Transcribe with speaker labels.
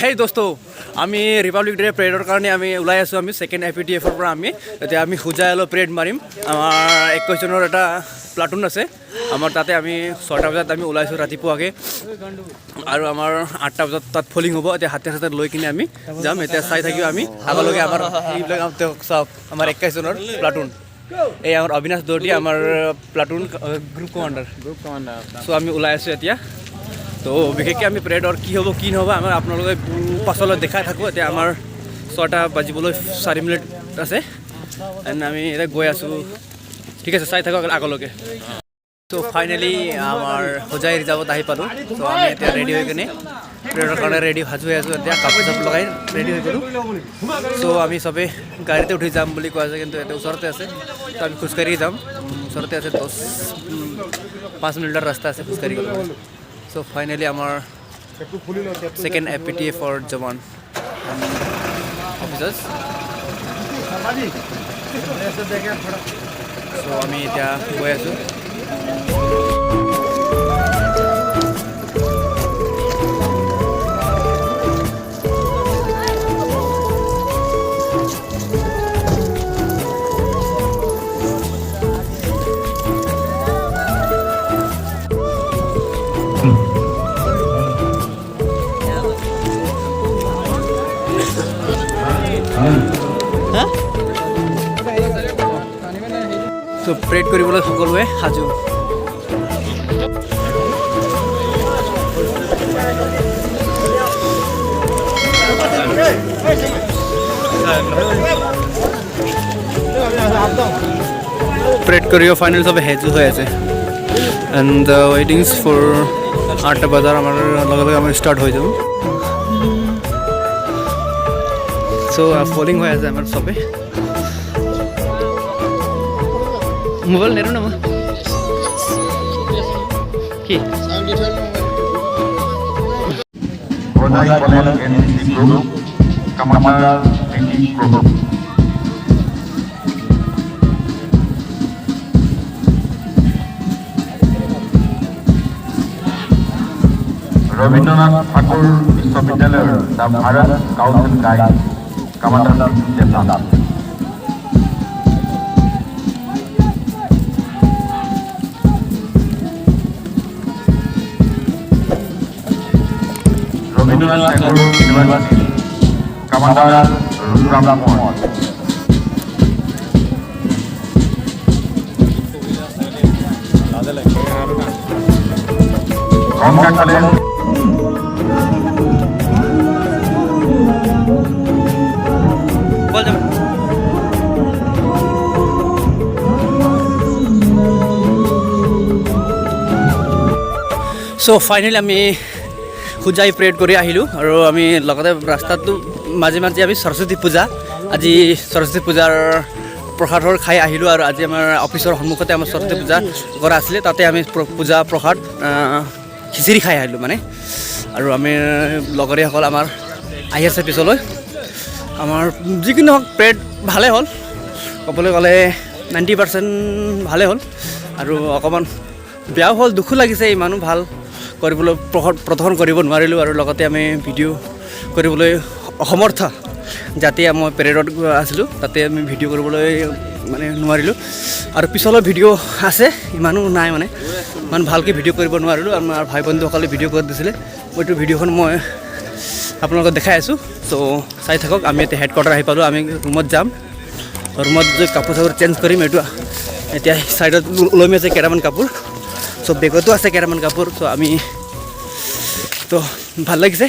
Speaker 1: হেই দোস্ত আমি Republic day পেৰেডৰ কাৰণে আমি ওলাই আছোঁ আমি ছেকেণ্ড APTF-ৰ পৰা এতিয়া আমি হোজাইলৈ পেৰেড মাৰিম আমাৰ 21 জনৰ এটা প্লাটুন আছে আমাৰ তাতে আমি 6টা বজাত আমি ওলাইছোঁ ৰাতিপুৱাকৈ আৰু আমাৰ 8টা বজাত তাত ফলিং হ'ব এতিয়া হাতে লৈ কিনে আমি যাম এতিয়া চাই থাকিব আমি আগলৈকে আমাৰ এইবিলাক চাওক আমাৰ 21 জনৰ প্লাটুন এই আমাৰ অবিনাশ দৰ্দী আমাৰ প্লাটুন গ্ৰুপ কমাণ্ডাৰ চ' আমি ওলাই আছোঁ এতিয়া তো বিশেষকৈ আমি পেৰেডৰ কি হ'ব কি নহ'ব আমাৰ আপোনালোকে পাছলৈ দেখাই থাকোঁ এতিয়া আমাৰ 6টা বাজিবলৈ 4 মিনিট আছে এণ্ড আমি এতিয়া গৈ আছোঁ ঠিক আছে চাই থাকক আগলৈকে তো ফাইনেলি আমাৰ হোজাই ৰিজাৰ্ভত আহি পালোঁ তো আমি এতিয়া ৰেডি হৈ কিনে পেৰেডৰ কাৰণে সাজু হৈ আছোঁ এতিয়া কাপোৰ চাপোৰ লগাই ৰেডি হৈ গ'লোঁ চ' আমি চবেই গাড়ীতে উঠি যাম বুলি কোৱা আছে কিন্তু এতিয়া ওচৰতে আছে তো আমি খোজকাঢ়ি যাম ওচৰতে আছে 5 মিনিটৰ ৰাস্তা আছে খোজকাঢ়ি গ'লোঁ So finally our second APTF for Jawan officers. So আমি এতিয়া গৈ আছোঁ তো পেৰেড কৰিবলৈ সকলোৱে সাজু পেৰেড কৰিব ফাইনেল চবে সাজু হৈ আছে এণ্ড ৱেটিংছ ফৰ 8টা বজাৰ আমাৰ লগে আমি ষ্টাৰ্ট হৈ যাব চ' ফলিং হৈ আছে আমাৰ চবে মোবাইল নেৰো না মই কি
Speaker 2: ৰবীন্দ্ৰনাথ ঠাকুৰ বিশ্ববিদ্যালয়ৰ the Bharat scout and guide commander general Rabindranath Tagore University, Commander Rudram Mohan. Congratulations.
Speaker 1: So finally আমি হোজাই পেৰেড কৰি আহিলোঁ আৰু আমি লগতে ৰাস্তাটো মাজে মাজে আমি সৰস্বতী পূজা আজি সৰস্বতী পূজাৰ প্ৰসাদৰ খাই আহিলোঁ আৰু আজি আমাৰ অফিচৰ সন্মুখতে আমাৰ সৰস্বতী পূজা কৰা আছিলে তাতে আমি পূজা প্ৰসাদ খিচিৰি খাই আহিলোঁ মানে আৰু আমি লগৰীয়াসকল আমাৰ আহি আছে পিছলৈ আমাৰ যিকোনো হওক পেৰেড ভালেই হ'ল ক'বলৈ গ'লে 90% ভালেই হ'ল আৰু অকণমান বেয়াও হ'ল দুখো লাগিছে ইমানো ভাল কৰিবলৈ প্ৰদৰ্শন কৰিব নোৱাৰিলোঁ আৰু লগতে আমি ভিডিঅ' কৰিবলৈ অসমৰ্থ যাতে মই পেৰেডত আছিলোঁ তাতে আমি ভিডিঅ' কৰিবলৈ মানে নোৱাৰিলোঁ আৰু পিছলৈ ভিডিঅ' আছে ইমানো নাই মানে ইমান ভালকৈ ভিডিঅ' কৰিব নোৱাৰিলোঁ আমাৰ ভাই বন্ধুসকলে ভিডিঅ' কৰি দিছিলে মইতো ভিডিঅ'খন মই আপোনালোকক দেখাই আছোঁ চ' চাই থাকক আমি এতিয়া হেডকোৱাৰ্টাৰ আহি পালোঁ আমি ৰুমত যাম ৰুমত গৈ কাপোৰ চাপোৰ চেঞ্জ কৰিম এইটো এতিয়া ছাইডত ওলমি আছে কেইটামান কাপোৰ চ' বেগতো আছে কেইটামান কাপোৰ চ' আমি তো ভাল লাগিছে